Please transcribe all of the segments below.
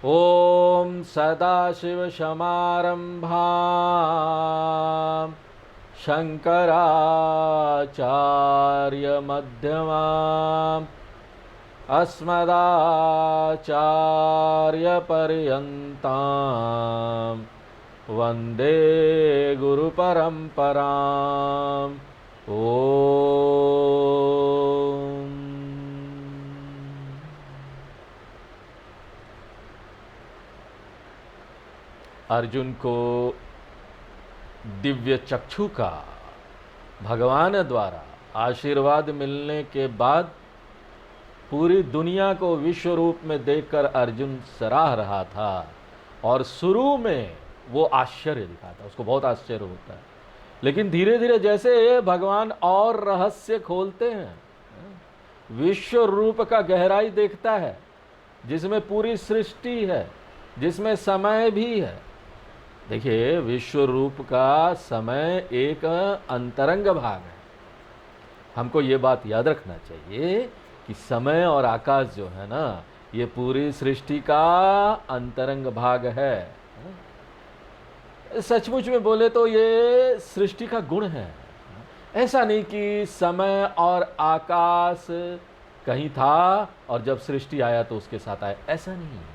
ॐ सदाशिवसमारम्भां शङ्कराचार्यमध्यमाम् अस्मदाचार्यपर्यन्तां वन्दे गुरुपरम्पराम्। ॐ अर्जुन को दिव्य चक्षु का भगवान द्वारा आशीर्वाद मिलने के बाद पूरी दुनिया को विश्व रूप में देखकर अर्जुन सराह रहा था और शुरू में वो आश्चर्य दिखाता, उसको बहुत आश्चर्य होता है। लेकिन धीरे धीरे जैसे भगवान और रहस्य खोलते हैं, विश्व रूप का गहराई देखता है, जिसमें पूरी सृष्टि है, जिसमें समय भी है। देखिए, विश्व रूप का समय एक अंतरंग भाग है। हमको ये बात याद रखना चाहिए कि समय और आकाश जो है ना, ये पूरी सृष्टि का अंतरंग भाग है। सचमुच में बोले तो ये सृष्टि का गुण है। ऐसा नहीं कि समय और आकाश कहीं था और जब सृष्टि आया तो उसके साथ आया, ऐसा नहीं है।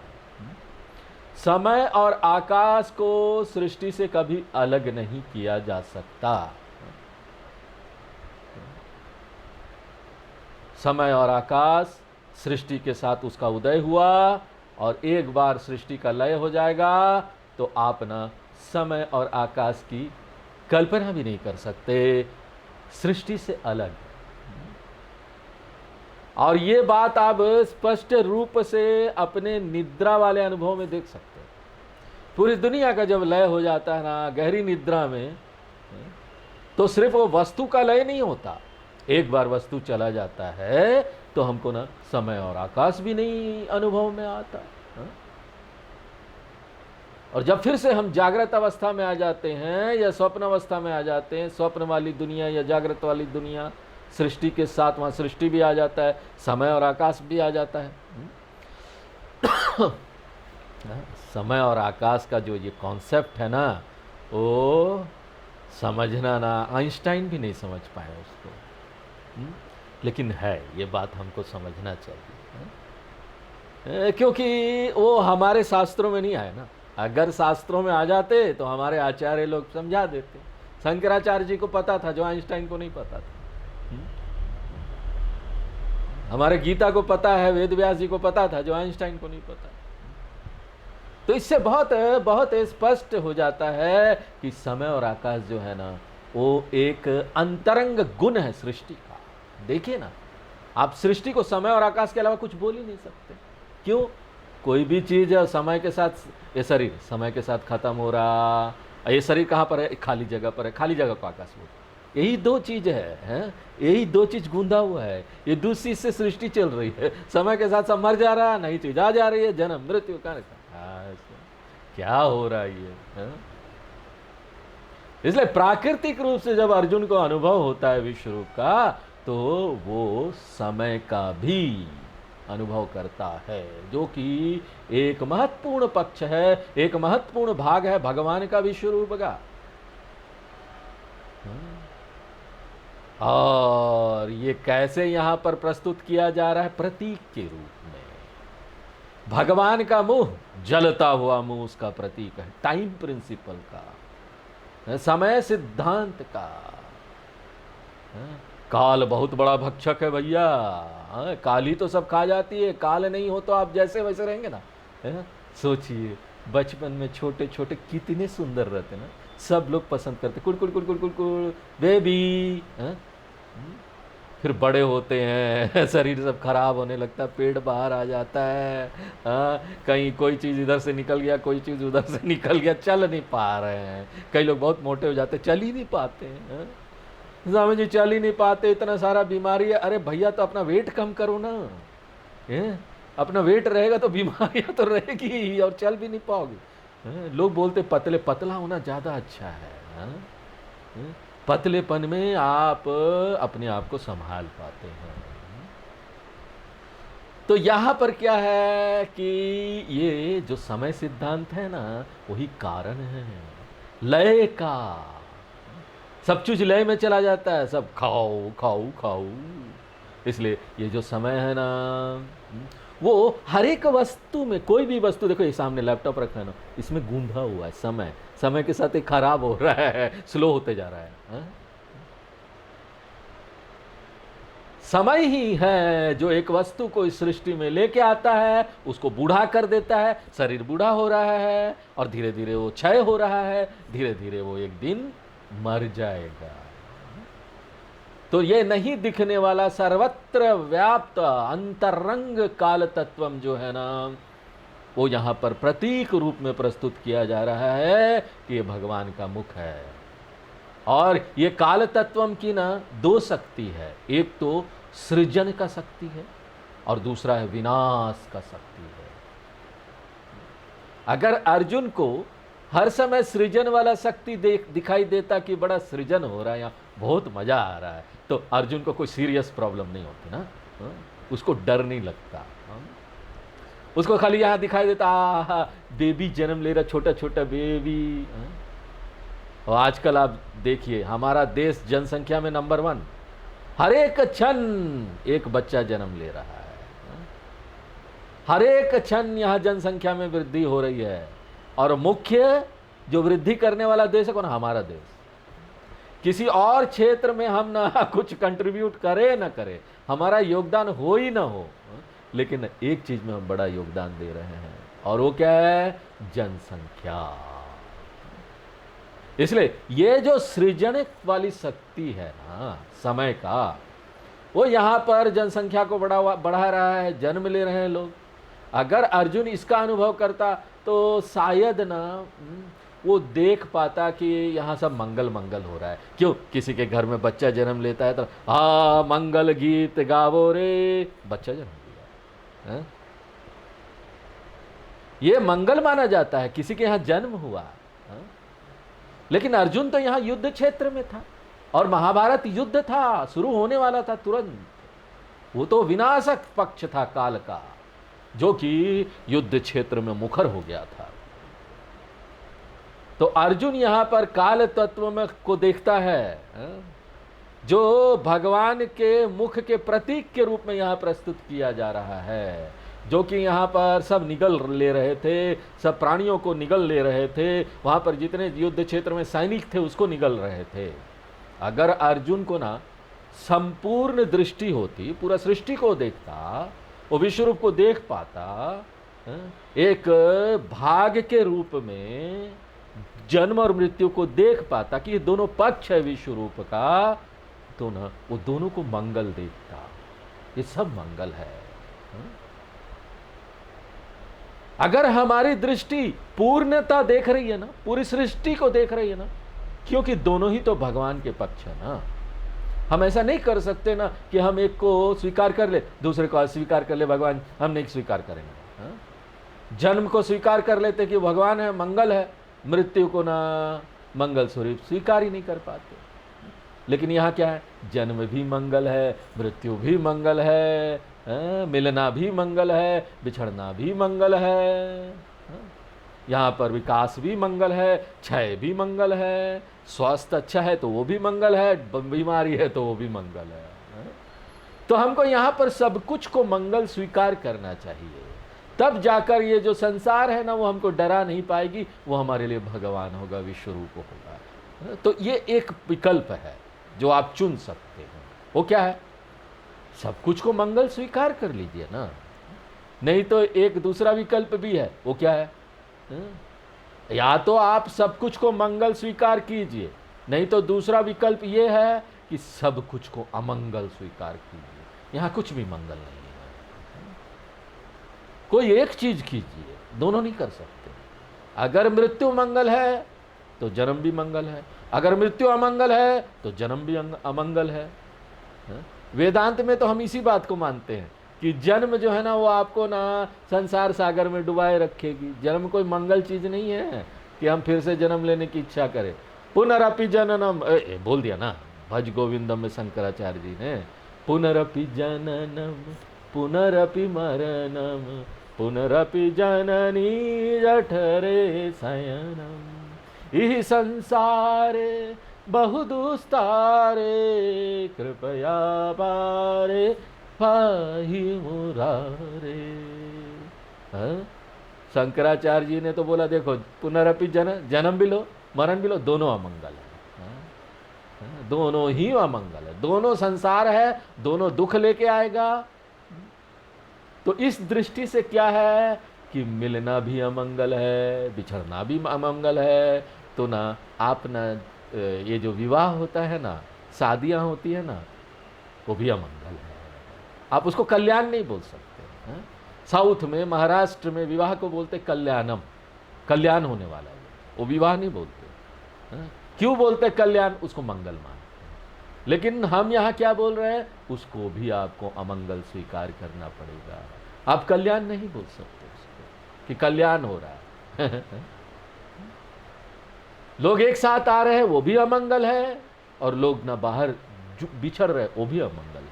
समय और आकाश को सृष्टि से कभी अलग नहीं किया जा सकता। समय और आकाश सृष्टि के साथ उसका उदय हुआ और एक बार सृष्टि का लय हो जाएगा तो आप ना समय और आकाश की कल्पना भी नहीं कर सकते, सृष्टि से अलग। और ये बात आप स्पष्ट रूप से अपने निद्रा वाले अनुभव में देख सकते हैं। पूरी दुनिया का जब लय हो जाता है ना गहरी निद्रा में, तो सिर्फ वो वस्तु का लय नहीं होता, एक बार वस्तु चला जाता है तो हमको ना समय और आकाश भी नहीं अनुभव में आता। और जब फिर से हम जागृत अवस्था में आ जाते हैं या स्वप्न अवस्था में आ जाते हैं, स्वप्न वाली दुनिया या जागृत वाली दुनिया, सृष्टि के साथ वहाँ सृष्टि भी आ जाता है, समय और आकाश भी आ जाता है। समय और आकाश का जो ये कॉन्सेप्ट है ना, वो समझना ना आइंस्टाइन भी नहीं समझ पाए उसको, लेकिन है, ये बात हमको समझना चाहिए, क्योंकि वो हमारे शास्त्रों में नहीं आए ना। अगर शास्त्रों में आ जाते तो हमारे आचार्य लोग समझा देते। शंकराचार्य जी को पता था जो आइंस्टाइन को नहीं पता था। हमारे गीता को पता है, वेद व्यास जी को पता था जो आइंस्टाइन को नहीं पता। तो इससे बहुत बहुत स्पष्ट हो जाता है कि समय और आकाश जो है ना, वो एक अंतरंग गुण है सृष्टि का। देखिए ना, आप सृष्टि को समय और आकाश के अलावा कुछ बोल ही नहीं सकते। क्यों? कोई भी चीज समय के साथ, ये शरीर समय के साथ खत्म हो रहा, ये शरीर कहाँ पर है? खाली जगह पर है, खाली जगह को आकाश बोलते। यही दो चीज है, यही दो चीज गूंधा हुआ है। ये दूसरी से सृष्टि चल रही है, समय के साथ सब मर जा रहा, नई चीज आ जा रही है, जन्म मृत्यु का क्या हो रहा है ये है? इसलिए प्राकृतिक रूप से जब अर्जुन को अनुभव होता है विश्व रूप का, तो वो समय का भी अनुभव करता है, जो कि एक महत्वपूर्ण पक्ष है, एक महत्वपूर्ण भाग है भगवान का विश्व रूप का। और ये कैसे यहां पर प्रस्तुत किया जा रहा है? प्रतीक के रूप में। भगवान का मुंह जलता हुआ मुंह उसका प्रतीक है, टाइम प्रिंसिपल का, समय सिद्धांत का। काल बहुत बड़ा भक्षक है भैया, काल ही तो सब खा जाती है। काल नहीं हो तो आप जैसे वैसे रहेंगे ना। सोचिए, बचपन में छोटे छोटे कितने सुंदर रहते ना, सब लोग पसंद करते, कुड़ कुड़ कुड़ कुड़ कुड़ कुड़ बेबी। फिर बड़े होते हैं, शरीर सब खराब होने लगता है, पेट बाहर आ जाता है, कहीं कोई चीज़ इधर से निकल गया, कोई चीज़ उधर से निकल गया, चल नहीं पा रहे हैं। कई लोग बहुत मोटे हो जाते, चल ही नहीं पाते हैं। स्वामी जी चल ही नहीं पाते, इतना सारा बीमारी है। अरे भैया, तो अपना वेट कम करो ना। अपना वेट रहेगा तो बीमारियां तो रहेगी और चल भी नहीं पाओगे। लोग बोलते पतले, पतला होना ज़्यादा अच्छा है। पतलेपन में आप अपने आप को संभाल पाते हैं। तो यहां पर क्या है कि ये जो समय सिद्धांत है ना, वही कारण है लय का। सब चीज लय में चला जाता है, सब खाओ खाओ खाओ। इसलिए ये जो समय है ना, वो हर एक वस्तु में, कोई भी वस्तु देखो, ये सामने लैपटॉप रखा है ना, इसमें गूंधा हुआ है समय, समय के साथ ये खराब हो रहा है, स्लो होते जा रहा है, हा? समय ही है जो एक वस्तु को इस सृष्टि में लेके आता है, उसको बूढ़ा कर देता है, शरीर बूढ़ा हो रहा है और धीरे धीरे वो क्षय हो रहा है, धीरे धीरे वो एक दिन मर जाएगा। तो ये नहीं दिखने वाला सर्वत्र व्याप्त अंतरंग काल तत्वम जो है ना, वो यहां पर प्रतीक रूप में प्रस्तुत किया जा रहा है कि ये भगवान का मुख है। और ये काल तत्वम की ना दो शक्ति है, एक तो सृजन का शक्ति है और दूसरा है विनाश का शक्ति है। अगर अर्जुन को हर समय सृजन वाला शक्ति दिखाई देता कि बड़ा सृजन हो रहा है, यहाँ बहुत मजा आ रहा है, तो अर्जुन को कोई सीरियस प्रॉब्लम नहीं होती ना, उसको डर नहीं लगता। उसको खाली यहां दिखाई देता बेबी जन्म ले रहा, छोटा छोटा बेबी। और आजकल आप देखिए हमारा देश जनसंख्या में नंबर 1, हर एक क्षण एक बच्चा जन्म ले रहा है, हर एक क्षण यहां जनसंख्या में वृद्धि हो रही है। और मुख्य जो वृद्धि करने वाला देश है कौन? हमारा देश। किसी और क्षेत्र में हम ना कुछ कंट्रीब्यूट करे ना करे, हमारा योगदान हो ही ना हो, लेकिन एक चीज में हम बड़ा योगदान दे रहे हैं, और वो क्या है? जनसंख्या। इसलिए ये जो सृजन वाली शक्ति है ना समय का, वो यहां पर जनसंख्या को बढ़ा रहा है, जन्म ले रहे हैं लोग। अगर अर्जुन इसका अनुभव करता तो शायद ना वो देख पाता कि यहाँ सब मंगल मंगल हो रहा है। क्यों? किसी के घर में बच्चा जन्म लेता है तो मंगल गीत गावो रे, बच्चा जन्म लिया है? ये मंगल माना जाता है, किसी के यहाँ जन्म हुआ है? लेकिन अर्जुन तो यहाँ युद्ध क्षेत्र में था और महाभारत युद्ध था, शुरू होने वाला था तुरंत। वो तो विनाशक पक्ष था काल का, जो कि युद्ध क्षेत्र में मुखर हो गया था। तो अर्जुन यहां पर काल तत्व में को देखता है, जो भगवान के मुख के प्रतीक के रूप में यहां प्रस्तुत किया जा रहा है, जो कि यहां पर सब निगल ले रहे थे, सब प्राणियों को निगल ले रहे थे, वहां पर जितने युद्ध क्षेत्र में सैनिक थे उसको निगल रहे थे। अगर अर्जुन को ना संपूर्ण दृष्टि होती, पूरा सृष्टि को देखता, वो विश्वरूप को देख पाता, एक भाग के रूप में जन्म और मृत्यु को देख पाता कि ये दोनों पक्ष है विश्वरूप का, तो ना वो दोनों को मंगल देखता। ये सब मंगल है। अगर हमारी दृष्टि पूर्णता देख रही है ना, पूरी सृष्टि को देख रही है ना, क्योंकि दोनों ही तो भगवान के पक्ष है ना। हम ऐसा नहीं कर सकते ना कि हम एक को स्वीकार कर ले, दूसरे को अस्वीकार कर ले, भगवान हम नहीं स्वीकार करेंगे। हा? जन्म को स्वीकार कर लेते कि भगवान है, मंगल है, मृत्यु को ना मंगल स्वरूप स्वीकार ही नहीं कर पाते। लेकिन यहाँ क्या है? जन्म भी मंगल है, मृत्यु भी मंगल है, मिलना भी मंगल है, बिछड़ना भी मंगल है, यहाँ पर विकास भी मंगल है, क्षय भी मंगल है, स्वास्थ्य अच्छा है तो वो भी मंगल है, बीमारी है तो वो भी मंगल है। तो हमको यहाँ पर सब कुछ को मंगल स्वीकार करना चाहिए, तब जाकर ये जो संसार है ना वो हमको डरा नहीं पाएगी, वो हमारे लिए भगवान होगा, विश्वरूप होगा। तो ये एक विकल्प है जो आप चुन सकते हैं। वो क्या है? सब कुछ को मंगल स्वीकार कर लीजिए ना। नहीं तो एक दूसरा विकल्प भी है, वो क्या है? या तो आप सब कुछ को मंगल स्वीकार कीजिए, नहीं तो दूसरा विकल्प ये है कि सब कुछ को अमंगल स्वीकार कीजिए। यहां कुछ भी मंगल नहीं है, कोई एक चीज कीजिए, दोनों नहीं कर सकते। अगर मृत्यु मंगल है तो जन्म भी मंगल है, अगर मृत्यु अमंगल है तो जन्म भी अमंगल है। वेदांत में तो हम इसी बात को मानते हैं कि जन्म जो है ना वो आपको ना संसार सागर में डुबाए रखेगी। जन्म कोई मंगल चीज नहीं है कि हम फिर से जन्म लेने की इच्छा करें। पुनरपि जननम, बोल दिया ना भज गोविंदम में शंकराचार्य जी ने, पुनरपि जननम पुनरपि मरणम पुनरपि जननी जठरे शयनम इह संसारे बहु दुस्तारे कृपया पारे पाहि मुरारे। शंकराचार्य जी ने तो बोला देखो पुनरपि जन्म भी लो मरण भी लो, दोनों अमंगल है, दोनों ही अमंगल है, दोनों संसार है, दोनों दुख लेके आएगा। तो इस दृष्टि से क्या है कि मिलना भी अमंगल है, बिछड़ना भी अमंगल है। तो ना आप ना ये जो विवाह होता है ना, शादियां होती है ना, वो भी अमंगल है, आप उसको कल्याण नहीं बोल सकते हैं? साउथ में महाराष्ट्र में विवाह को बोलते कल्याणम, कल्याण होने वाला है, वो विवाह नहीं बोलते हैं? क्यों बोलते कल्याण? उसको मंगल मानते हैं। लेकिन हम यहाँ क्या बोल रहे हैं, उसको भी आपको अमंगल स्वीकार करना पड़ेगा। आप कल्याण नहीं बोल सकते उसको कि कल्याण हो रहा है। लोग एक साथ आ रहे हैं वो भी अमंगल है, और लोग ना बाहर बिछड़ रहे वो भी अमंगल है।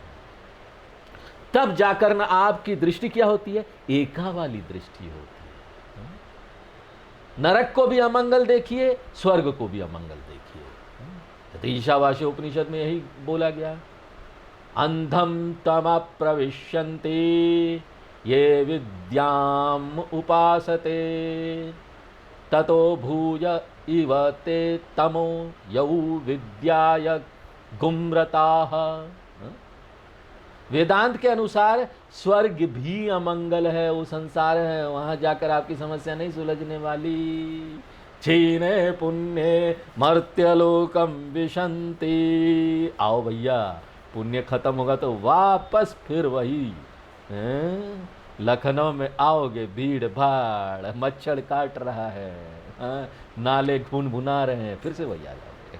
तब जाकर ना आपकी दृष्टि क्या होती है, एका वाली दृष्टि होती है। नरक को भी अमंगल देखिए, स्वर्ग को भी अमंगल देखिए। ईशावास्य उपनिषद में यही बोला गया, अंधम तम प्रविश्यन्ते ये विद्याम उपासते ततो भूय इव ते तमो यौ विद्याय गुम्रताः। वेदांत के अनुसार स्वर्ग भी अमंगल है, वो संसार है, वहां जाकर आपकी समस्या नहीं सुलझने वाली। क्षीणे पुण्य मर्त्यलोकम विशंति। आओ भैया, पुण्य खत्म होगा तो वापस फिर वही लखनऊ में आओगे, भीड़ भाड़, मच्छर काट रहा है, नाले खून भुना रहे हैं, फिर से वही आ जाओगे।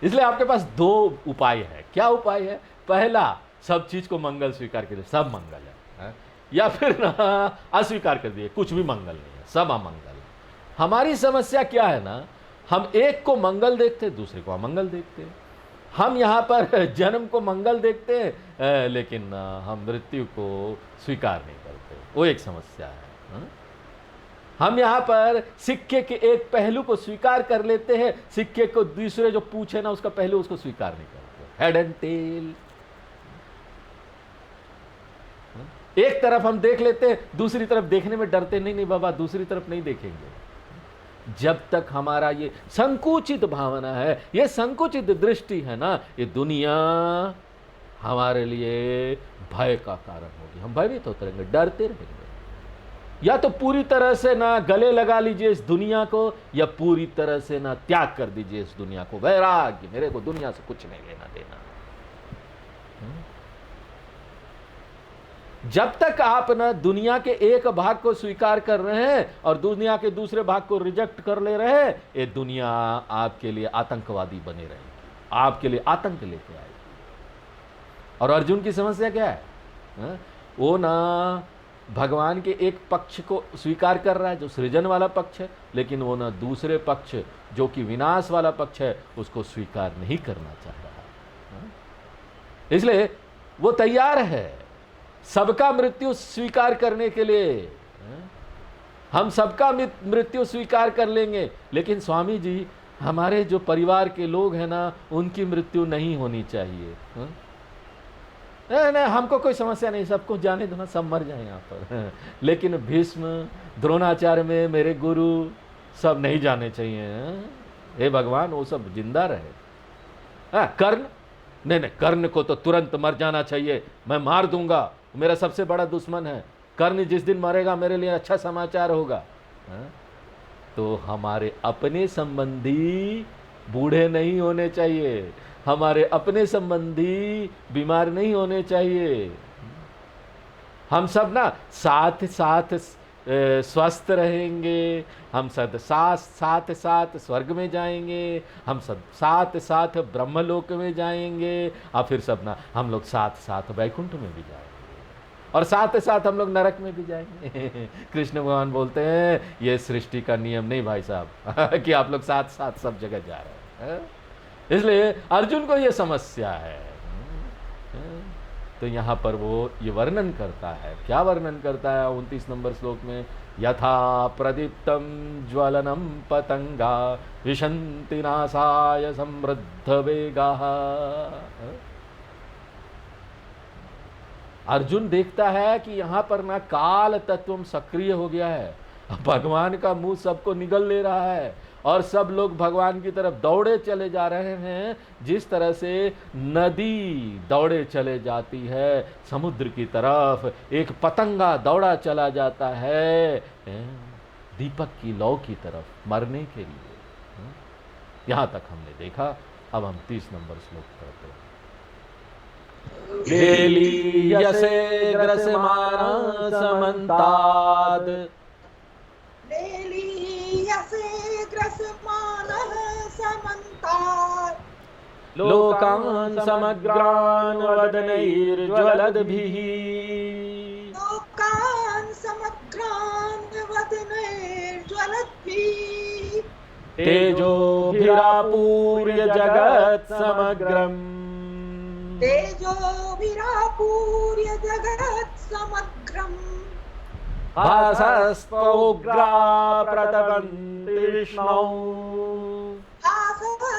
इसलिए आपके पास दो उपाय है। क्या उपाय है? पहला, सब चीज को मंगल स्वीकार करिए, सब मंगल है, या फिर अस्वीकार कर दिए, कुछ भी मंगल नहीं है, सब अमंगल है। हमारी समस्या क्या है ना, हम एक को मंगल देखते, दूसरे को अमंगल देखते। हम यहाँ पर जन्म को मंगल देखते हैं, लेकिन हम मृत्यु को स्वीकार नहीं करते, वो एक समस्या है। हम यहाँ पर सिक्के के एक पहलू को स्वीकार कर लेते हैं, सिक्के को दूसरे जो पूछे ना उसका पहलू, उसको स्वीकार नहीं करते। हेड एंड टेल, एक तरफ हम देख लेते हैं, दूसरी तरफ देखने में डरते, नहीं बाबा दूसरी तरफ नहीं देखेंगे। जब तक हमारा ये संकुचित भावना है, ये संकुचित दृष्टि है ना, ये दुनिया हमारे लिए भय का कारण होगी। हम भयभीत होते रहेंगे, डरते रहेंगे। या तो पूरी तरह से ना गले लगा लीजिए इस दुनिया को, या पूरी तरह से ना त्याग कर दीजिए इस दुनिया को। वैराग्य, मेरे को दुनिया से कुछ नहीं लेना देना। जब तक आप ना दुनिया के एक भाग को स्वीकार कर रहे हैं और दुनिया के दूसरे भाग को रिजेक्ट कर ले रहे हैं, ये दुनिया आपके लिए आतंकवादी बने रहेगी, आपके लिए आतंक लेके आएगी। और अर्जुन की समस्या क्या है? वो ना भगवान के एक पक्ष को स्वीकार कर रहा है जो सृजन वाला पक्ष है, लेकिन वो ना दूसरे पक्ष जो कि विनाश वाला पक्ष है उसको स्वीकार नहीं करना चाह रहा। इसलिए वो तैयार है सबका मृत्यु स्वीकार करने के लिए। हम सबका मृत्यु स्वीकार कर लेंगे, लेकिन स्वामी जी हमारे जो परिवार के लोग हैं ना, उनकी मृत्यु नहीं होनी चाहिए। नहीं, हमको कोई समस्या नहीं, सबको जाने दो ना, सब मर जाए यहाँ पर। लेकिन भीष्म, द्रोणाचार्य में मेरे गुरु सब नहीं जाने चाहिए। हे भगवान, वो सब जिंदा रहे। कर्ण, नहीं, कर्ण को तो तुरंत मर जाना चाहिए, मैं मार दूंगा, मेरा सबसे बड़ा दुश्मन है। कर्ण जिस दिन मरेगा मेरे लिए अच्छा समाचार होगा। तो हमारे अपने संबंधी बूढ़े नहीं होने चाहिए, हमारे अपने संबंधी बीमार नहीं होने चाहिए। हम सब ना साथ साथ स्वस्थ रहेंगे, हम सब साथ साथ स्वर्ग में जाएंगे, हम सब साथ साथ ब्रह्मलोक में जाएंगे, और फिर सब ना हम लोग साथ साथ वैकुंठ में भी जाएंगे, और साथ साथ हम लोग नरक में भी जाएंगे। कृष्ण भगवान बोलते हैं ये सृष्टि का नियम नहीं भाई साहब कि आप लोग साथ साथ सब जगह जा रहे हैं। इसलिए अर्जुन को ये समस्या है। तो यहाँ पर वो ये वर्णन करता है, क्या वर्णन करता है 29 नंबर श्लोक में, यथा प्रदीप्तम ज्वलनम पतंगा विशन्ति नासाय समृद्ध वेगा। अर्जुन देखता है कि यहाँ पर ना काल तत्व सक्रिय हो गया है, भगवान का मुंह सबको निगल ले रहा है और सब लोग भगवान की तरफ दौड़े चले जा रहे हैं, जिस तरह से नदी दौड़े चले जाती है समुद्र की तरफ, एक पतंगा दौड़ा चला जाता है दीपक की लौ की तरफ मरने के लिए। यहां तक हमने देखा। अब हम 30 नंबर श्लोक पढ़ते हैं। लेलीयसे ग्रसमाना समन्ताद्, लेलीयसे ग्रसमानः समन्तात्, लोकान् समग्रान् वदनैर्ज्वलद्भिः, लोकान् समग्रान् वदनैर्ज्वलद्भिः, तेजोभिरापूर्य जगत् समग्रम्, तेजोभिरापूर्य जगत् समग्रम्, भासस्तवोग्रा प्रतपन्ति विष्णौ,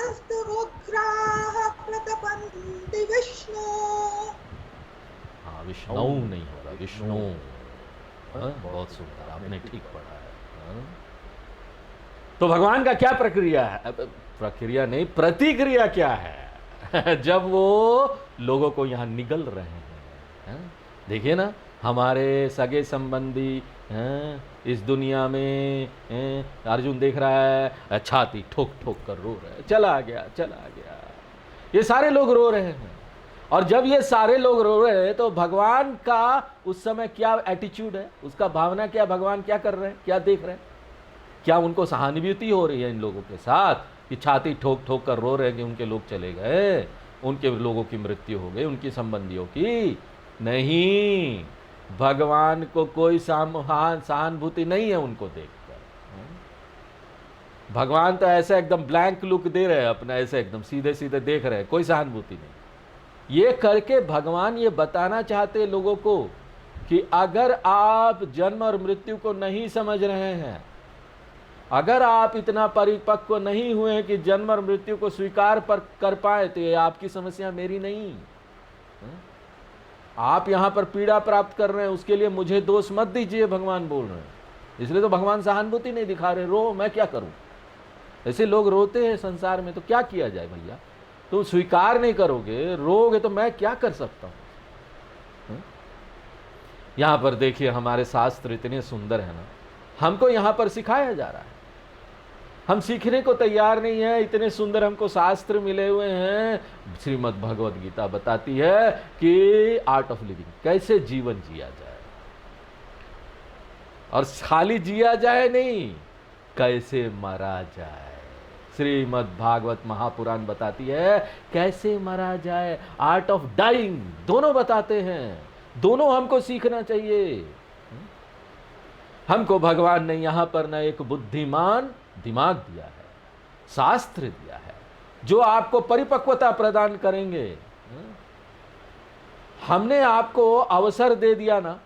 भासस्तवोग्राः प्रतपन्ति विष्णु। हाँ, विष्णु नहीं होगा, विष्णु। बहुत सुंदर, आपने ठीक पढ़ा है। तो भगवान का क्या प्रक्रिया है, प्रक्रिया नहीं, प्रतिक्रिया क्या है जब वो लोगों को यहां निगल रहे हैं। देखिए ना, हमारे सगे संबंधी इस दुनिया में अर्जुन देख रहा है, छाती ठोक ठोक कर रो रहा है, चला गया चला गया, ये सारे लोग रो रहे हैं। और जब ये सारे लोग रो रहे हैं तो भगवान का उस समय क्या एटीट्यूड है, उसका भावना क्या, भगवान क्या कर रहे हैं, क्या देख रहे हैं? क्या उनको सहानुभूति हो रही है इन लोगों के साथ कि छाती ठोक ठोक कर रो रहे हैं कि उनके लोग चले गए, उनके लोगों की मृत्यु हो गई, उनकी संबंधियों की? नहीं, भगवान को कोई सहानुभूति नहीं है उनको देखकर। भगवान तो ऐसे एकदम ब्लैंक लुक दे रहे हैं अपना, ऐसे एकदम सीधे सीधे देख रहे हैं, कोई सहानुभूति नहीं। ये करके भगवान ये बताना चाहते लोगों को कि अगर आप जन्म और मृत्यु को नहीं समझ रहे हैं, अगर आप इतना परिपक्व नहीं हुए कि जन्म और मृत्यु को स्वीकार कर पाए, तो ये आपकी समस्या, मेरी नहीं। आप यहां पर पीड़ा प्राप्त कर रहे हैं, उसके लिए मुझे दोष मत दीजिए, भगवान बोल रहे हैं। इसलिए तो भगवान सहानुभूति नहीं दिखा रहे, रो, मैं क्या करूं? ऐसे लोग रोते हैं संसार में, तो क्या किया जाए भैया? तो स्वीकार नहीं करोगे, रोगे, तो मैं क्या कर सकता हूं? यहां पर देखिए, हमारे शास्त्र इतने सुंदर है ना, हमको यहां पर सिखाया जा रहा है, हम सीखने को तैयार नहीं है। इतने सुंदर हमको शास्त्र मिले हुए हैं। श्रीमद् भगवद गीता बताती है कि आर्ट ऑफ लिविंग, कैसे जीवन जिया जाए, और खाली जिया जाए नहीं, कैसे मरा जाए। श्रीमद् भागवत महापुराण बताती है कैसे मरा जाए, आर्ट ऑफ डाइंग, दोनों बताते हैं। दोनों हमको सीखना चाहिए। हमको भगवान ने यहां पर ना एक बुद्धिमान दिमाग दिया है, शास्त्र दिया है, जो आपको परिपक्वता प्रदान करेंगे। हमने आपको अवसर दे दिया ना,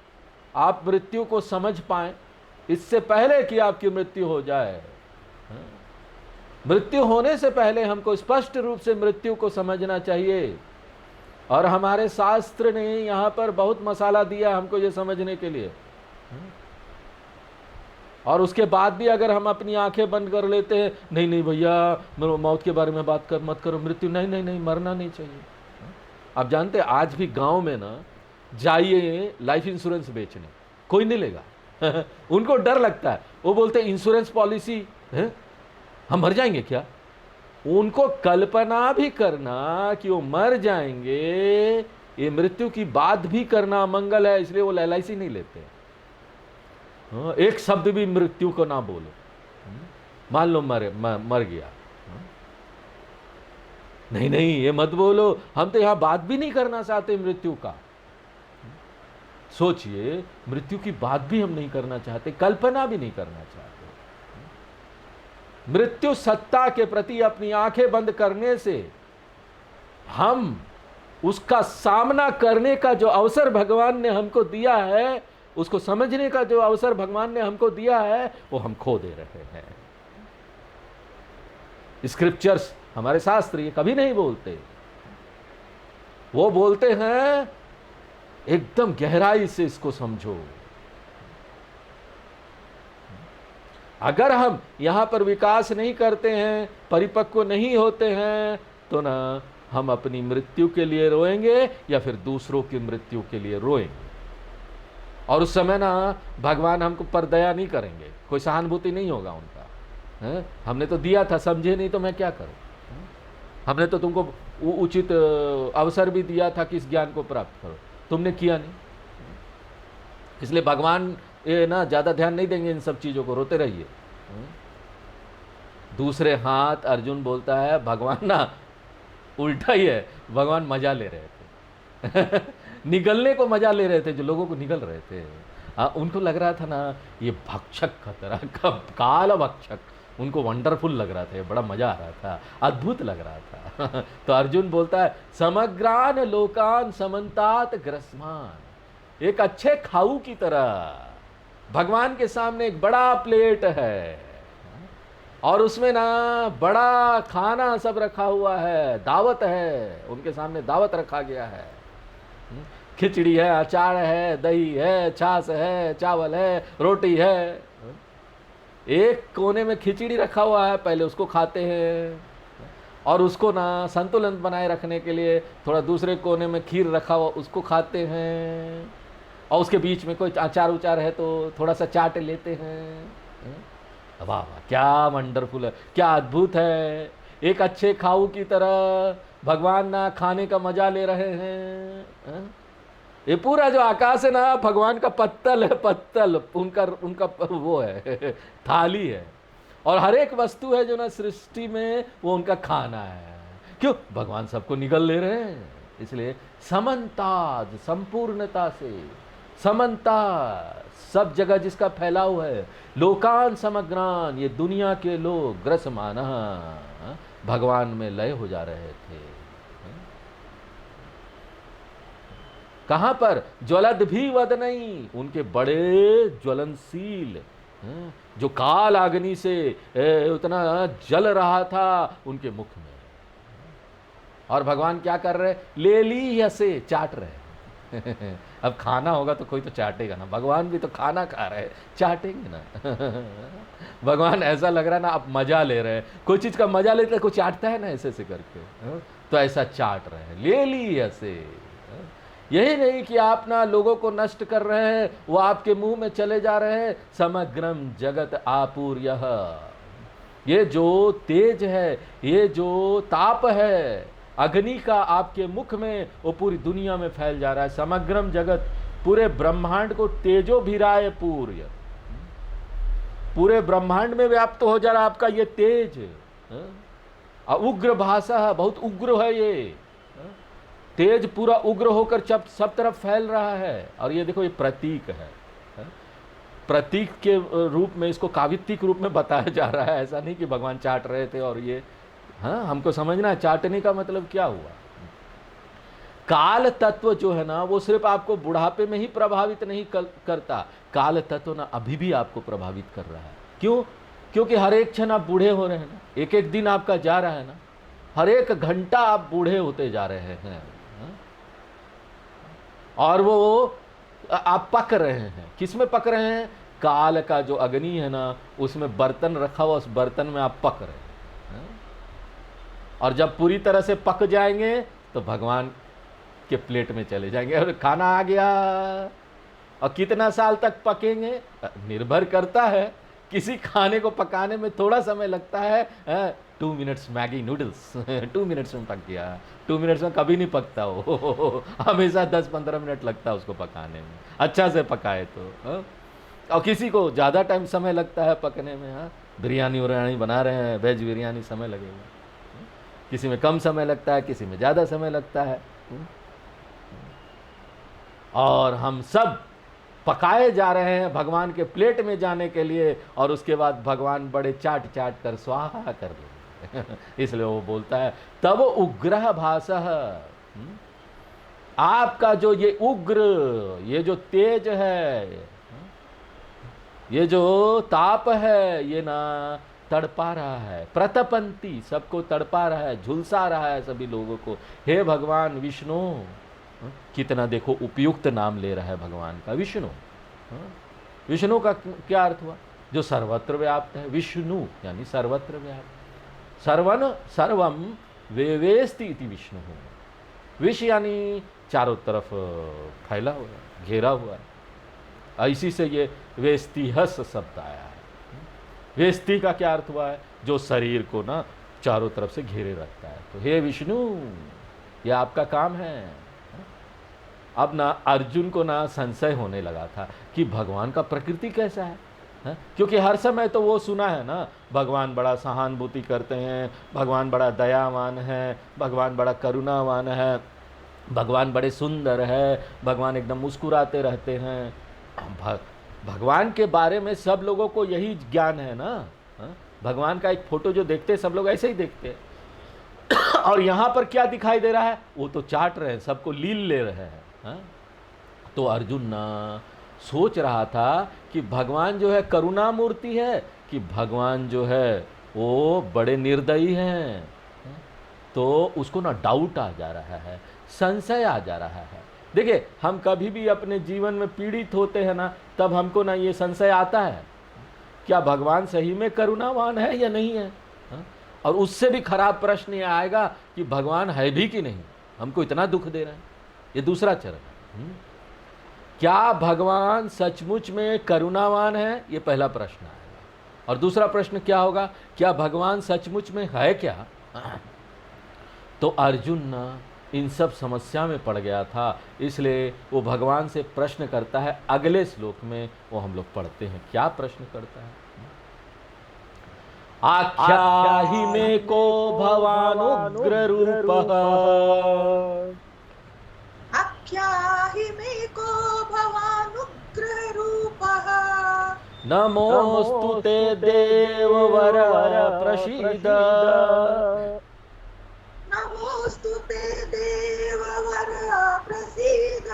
आप मृत्यु को समझ पाएं इससे पहले कि आपकी मृत्यु हो जाए। मृत्यु होने से पहले हमको स्पष्ट रूप से मृत्यु को समझना चाहिए। और हमारे शास्त्र ने यहां पर बहुत मसाला दिया हमको ये समझने के लिए। और उसके बाद भी अगर हम अपनी आंखें बंद कर लेते हैं, नहीं नहीं भैया मौत के बारे में बात मत करो, मृत्यु नहीं नहीं नहीं, मरना नहीं चाहिए। आप जानते हैं आज भी गांव में ना, जाइए लाइफ इंश्योरेंस बेचने, कोई नहीं लेगा उनको डर लगता है। वो बोलते हैं इंश्योरेंस पॉलिसी है, हम मर जाएंगे क्या? उनको कल्पना भी करना कि वो मर जाएंगे, ये मृत्यु की बात भी करना मंगल है, इसलिए वो LIC नहीं लेते। एक शब्द भी मृत्यु को ना बोलो। मान लो मर गया, नहीं नहीं ये मत बोलो, हम तो यहां बात भी नहीं करना चाहते मृत्यु का। सोचिए, मृत्यु की बात भी हम नहीं करना चाहते, कल्पना भी नहीं करना चाहते। मृत्यु सत्ता के प्रति अपनी आंखें बंद करने से हम उसका सामना करने का जो अवसर भगवान ने हमको दिया है, उसको समझने का जो अवसर भगवान ने हमको दिया है, वो हम खो दे रहे हैं। स्क्रिप्चर्स, हमारे शास्त्र ये कभी नहीं बोलते। वो बोलते हैं एकदम गहराई से इसको समझो। अगर हम यहां पर विकास नहीं करते हैं, परिपक्व नहीं होते हैं, तो ना हम अपनी मृत्यु के लिए रोएंगे या फिर दूसरों की मृत्यु के लिए रोएंगे। और उस समय ना भगवान हमको पर दया नहीं करेंगे, कोई सहानुभूति नहीं होगा उनका। है? हमने तो दिया था, समझे नहीं तो मैं क्या करूं? हमने तो तुमको उचित अवसर भी दिया था कि इस ज्ञान को प्राप्त करो, तुमने किया नहीं। इसलिए भगवान ये ना ज़्यादा ध्यान नहीं देंगे इन सब चीज़ों को, रोते रहिए। दूसरे हाथ अर्जुन बोलता है भगवान ना उल्टा ही है, भगवान मजा ले रहे थे निगलने को मजा ले रहे थे, जो लोगों को निगल रहे थे। उनको लग रहा था ना ये भक्षक खतरा का काला भक्षक, उनको वंडरफुल लग रहा था, बड़ा मजा आ रहा था, अद्भुत लग रहा था तो अर्जुन बोलता है समग्रान लोकान समन्तात ग्रस्मान, एक अच्छे खाऊ की तरह भगवान के सामने एक बड़ा प्लेट है और उसमें ना बड़ा खाना सब रखा हुआ है, दावत है, उनके सामने दावत रखा गया है। खिचड़ी है, अचार है, दही है, छाछ है, चावल है, रोटी है। एक कोने में खिचड़ी रखा हुआ है, पहले उसको खाते हैं और उसको ना संतुलन बनाए रखने के लिए थोड़ा दूसरे कोने में खीर रखा हुआ, उसको खाते हैं और उसके बीच में कोई अचार उचार है तो थोड़ा सा चाट लेते हैं। वाह वाह, क्या वंडरफुल है, क्या अद्भुत है। एक अच्छे खाऊ की तरह भगवान ना खाने का मजा ले रहे हैं। ये पूरा जो आकाश है ना भगवान का पत्तल है, पत्तल उनका उनका वो है थाली है, और हर एक वस्तु है जो ना सृष्टि में वो उनका खाना है। क्यों? भगवान सबको निगल ले रहे हैं। इसलिए समन्ताज, संपूर्णता से समन्ता, सब जगह जिसका फैलाव है, लोकान समग्रान, ये दुनिया के लोग ग्रसमान भगवान में लय हो जा रहे थे। कहां पर? ज्वलद भी वद नहीं, उनके बड़े ज्वलनशील, जो काल अग्नि से उतना जल रहा था उनके मुख में। और भगवान क्या कर रहे? ले ली हसे, चाट रहे अब खाना होगा तो कोई तो चाटेगा ना, भगवान भी तो खाना खा रहे हैं, चाटेंगे ना भगवान ऐसा लग रहा है ना अब मजा ले रहे हैं, कोई चीज का मजा लेते हैं, कोई चाटता है ना ऐसे ऐसे करके, तो ऐसा चाट रहे हैं, ले ली ऐसे। यही नहीं कि आप ना लोगों को नष्ट कर रहे हैं, वो आपके मुंह में चले जा रहे हैं। समग्रम जगत आपूर्य, ये जो तेज है, ये जो ताप है अग्नि का आपके मुख में, वो पूरी दुनिया में फैल जा रहा है। समग्रम जगत, पूरे ब्रह्मांड को तेजो भिराए पूर्य, पूरे ब्रह्मांड में व्याप्त हो जा रहा है आपका ये तेज। उग्र भाषा, बहुत उग्र है ये तेज, पूरा उग्र होकर सब तरफ फैल रहा है। और ये देखो, ये प्रतीक है, प्रतीक के रूप में इसको कावित्तिक रूप में बताया जा रहा है। ऐसा नहीं कि भगवान चाट रहे थे और ये, हाँ हमको समझना है चाटने का मतलब क्या हुआ। काल तत्व जो है ना वो सिर्फ आपको बुढ़ापे में ही प्रभावित नहीं करता, काल तत्व ना अभी भी आपको प्रभावित कर रहा है। क्यों? क्योंकि हर एक क्षण आप बूढ़े हो रहे हैं ना, एक एक दिन आपका जा रहा है ना, हर एक घंटा आप बूढ़े होते जा रहे हैं। और वो आप पक रहे हैं, किस में पक रहे हैं? काल का जो अग्नि है ना उसमें बर्तन रखा हुआ, उस बर्तन में आप पक रहे हैं। और जब पूरी तरह से पक जाएंगे तो भगवान के प्लेट में चले जाएंगे और खाना आ गया। और कितना साल तक पकेंगे निर्भर करता है, किसी खाने को पकाने में थोड़ा समय लगता है, 2 मिनट्स मैगी नूडल्स 2 मिनट्स में पक गया। 2 मिनट्स में कभी नहीं पकता वो हमेशा 10-15 मिनट लगता है उसको पकाने में, अच्छा से पकाए तो। और किसी को ज़्यादा टाइम समय लगता है पकने में, बिरयानी उरयानी बना रहे हैं, वेज बिरयानी समय लगेगा, किसी में कम समय लगता है, किसी में ज़्यादा समय लगता है। और हम सब पकाए जा रहे हैं भगवान के प्लेट में जाने के लिए, और उसके बाद भगवान बड़े चाट चाट कर स्वाहा कर लेंगे। इसलिए वो बोलता है तब उग्र भासः, आपका जो ये उग्र, ये जो तेज है, ये जो ताप है, ये ना तड़पा रहा है, प्रतपंती, सबको तड़पा रहा है, झुलसा रहा है सभी लोगों को। हे भगवान विष्णु, कितना देखो उपयुक्त नाम ले रहा है भगवान का, विष्णु। विष्णु का क्या अर्थ हुआ? जो सर्वत्र व्याप्त है, विष्णु यानी सर्वत्र व्याप्त। सर्वन सर्वम वेवेस्ति इति विष्णु। विश्व यानी चारों तरफ फैला हुआ है, घेरा हुआ है। इसी से ये वेस्तिहस शब्द आया है। वेस्ति का क्या अर्थ हुआ है? जो शरीर को ना चारों तरफ से घेरे रखता है। तो हे विष्णु, ये आपका काम है। अब ना अर्जुन को ना संशय होने लगा था कि भगवान का प्रकृति कैसा है, क्योंकि हर समय तो वो सुना है ना, भगवान बड़ा सहानुभूति करते हैं, भगवान बड़ा दयावान है, भगवान बड़ा करुणावान है, भगवान बड़े सुंदर है, भगवान एकदम मुस्कुराते रहते हैं। भगवान के बारे में सब लोगों को यही ज्ञान है ना। भगवान का एक फोटो जो देखते हैं सब लोग ऐसे ही देखते हैं। और यहाँ पर क्या दिखाई दे रहा है? वो तो चाट रहे हैं, सबको लील ले रहे हैं। तो अर्जुन ना सोच रहा था कि भगवान जो है करुणा मूर्ति है, कि भगवान जो है वो बड़े निर्दयी हैं। तो उसको ना डाउट आ जा रहा है, संशय आ जा रहा है। देखिए, हम कभी भी अपने जीवन में पीड़ित होते हैं ना, तब हमको ना ये संशय आता है, क्या भगवान सही में करुणावान है या नहीं है? और उससे भी खराब प्रश्न ये आएगा कि भगवान है भी कि नहीं, हमको इतना दुख दे रहे हैं। ये दूसरा चरण है। क्या भगवान सचमुच में करुणावान है? ये पहला प्रश्न आएगा। और दूसरा प्रश्न क्या होगा? क्या भगवान सचमुच में है क्या? तो अर्जुन ना इन सब समस्या में पड़ गया था, इसलिए वो भगवान से प्रश्न करता है। अगले श्लोक में वो हम लोग पढ़ते हैं, क्या प्रश्न करता है? आख्याहि मे को भवान उग्र रूपः, आख्याहि मे को भवान् उग्र रूपः, नमोस्तु ते देववर प्रसीद, नमोस्तु ते देववर प्रसीद,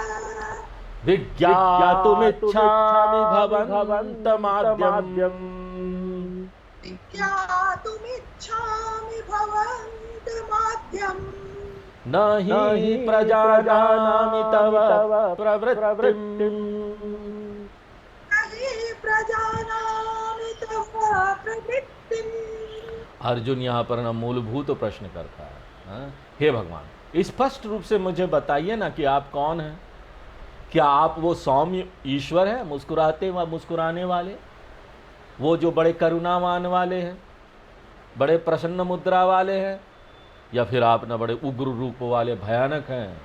विज्ञातुमिच्छामि भवन्तमाद्यम्, विज्ञातुमिच्छामि भवन्तमाद्यम्, न हि प्रजानामि तव प्रवृत्तिम्, न हि प्रजानामि तव प्रवृत्तिम्। अर्जुन यहाँ पर ना मूलभूत प्रश्न करता है। हे भगवान, स्पष्ट रूप से मुझे बताइए ना कि आप कौन हैं? क्या आप वो सौम्य ईश्वर हैं, मुस्कुराते व मुस्कुराने वाले, वो जो बड़े करुणावान वाले हैं, बड़े प्रसन्न मुद्रा वाले हैं, या फिर आप ना बड़े उग्र रूप वाले भयानक हैं?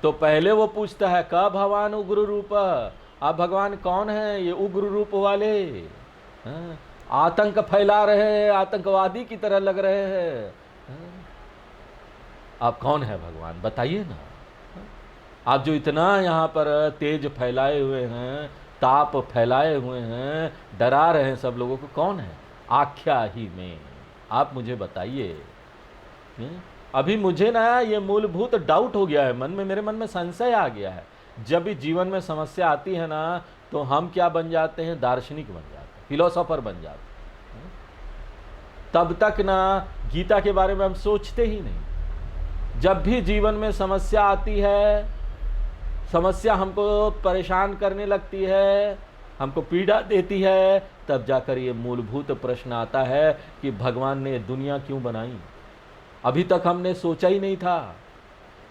तो पहले वो पूछता है का भगवान उग्र रूप, आप भगवान कौन हैं ये उग्र रूप वाले? आतंक फैला रहे हैं, आतंकवादी की तरह लग रहे हैं। आप कौन है भगवान, बताइए ना। आप जो इतना यहाँ पर तेज फैलाए हुए हैं, ताप फैलाए हुए हैं, डरा रहे हैं सब लोगों को, कौन है? आख्या ही में आप मुझे बताइए। अभी मुझे ना ये मूलभूत डाउट हो गया है मन में, मेरे मन में संशय आ गया है। जब भी जीवन में समस्या आती है ना, तो हम क्या बन जाते हैं? दार्शनिक बन जाते हैं, फिलोसोफर बन जाते हैं। तब तक ना गीता के बारे में हम सोचते ही नहीं। जब भी जीवन में समस्या आती है, समस्या हमको परेशान करने लगती है, हमको पीड़ा देती है, तब जाकर ये मूलभूत प्रश्न आता है कि भगवान ने दुनिया क्यों बनाई। अभी तक हमने सोचा ही नहीं था,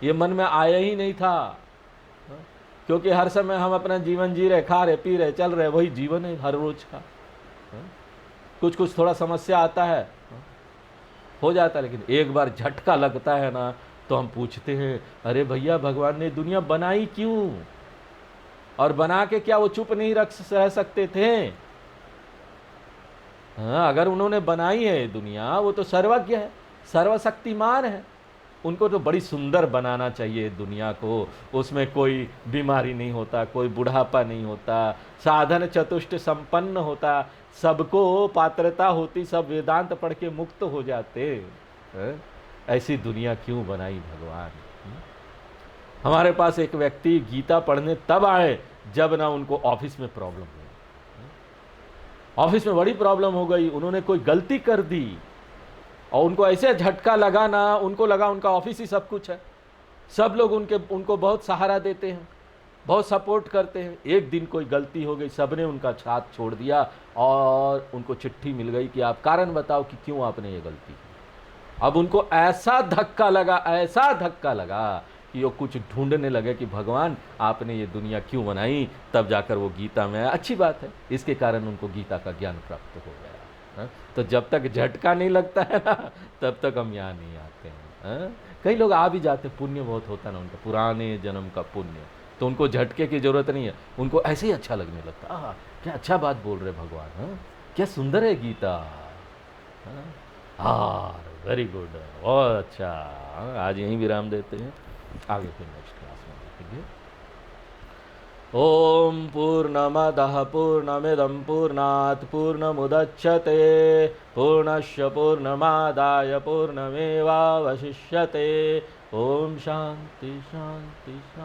ये मन में आया ही नहीं था, क्योंकि हर समय हम अपना जीवन जी रहे, खा रहे, पी रहे, चल रहे, वही जीवन है हर रोज का। कुछ कुछ थोड़ा समस्या आता है, हो जाता है, लेकिन एक बार झटका लगता है ना, तो हम पूछते हैं अरे भैया भगवान ने दुनिया बनाई क्यों? और बना के क्या वो चुप नहीं रह सकते थे? हाँ, अगर उन्होंने बनाई है दुनिया, वो तो सर्वज्ञ है, सर्वशक्तिमान है, उनको तो बड़ी सुंदर बनाना चाहिए दुनिया को, उसमें कोई बीमारी नहीं होता, कोई बुढ़ापा नहीं होता, साधन चतुष्ट संपन्न होता, सबको पात्रता होती, सब वेदांत पढ़ के मुक्त हो जाते। हैं? ऐसी दुनिया क्यों बनाई भगवान? हमारे पास एक व्यक्ति गीता पढ़ने तब आए जब ना उनको ऑफिस में प्रॉब्लम हुई, ऑफिस में बड़ी प्रॉब्लम हो गई, उन्होंने कोई गलती कर दी और उनको ऐसे झटका लगा ना, उनको लगा उनका ऑफिस ही सब कुछ है, सब लोग उनको बहुत सहारा देते हैं, बहुत सपोर्ट करते हैं। एक दिन कोई गलती हो गई, सबने उनका साथ छोड़ दिया और उनको चिट्ठी मिल गई कि आप कारण बताओ कि क्यों आपने ये गलती की। अब उनको ऐसा धक्का लगा, ऐसा धक्का लगा कि वो कुछ ढूंढने लगे कि भगवान आपने ये दुनिया क्यों बनाई, तब जाकर वो गीता में। अच्छी बात है, इसके कारण उनको गीता का ज्ञान प्राप्त हो गया। तो जब तक झटका नहीं लगता है ना, तब तक हम यहाँ नहीं आते हैं। कई लोग आ भी जाते, पुण्य बहुत होता है ना उनका, पुराने जन्म का पुण्य, तो उनको झटके की जरूरत नहीं है, उनको ऐसे ही अच्छा लगने लगता। क्या अच्छा बात बोल रहे भगवान, क्या सुंदर है गीता। हाँ, वेरी गुड, बहुत अच्छा। आज यहीं विराम देते हैं, आगे फिर नेक्स्ट क्लास में देखेंगे। ओम पूर्णमदः पूर्णमिदं पूर्णात् पूर्णमुदच्यते पूर्णस्य पूर्णमादाय पूर्णमेवावशिष्यते। ओम शांति शांति शांति।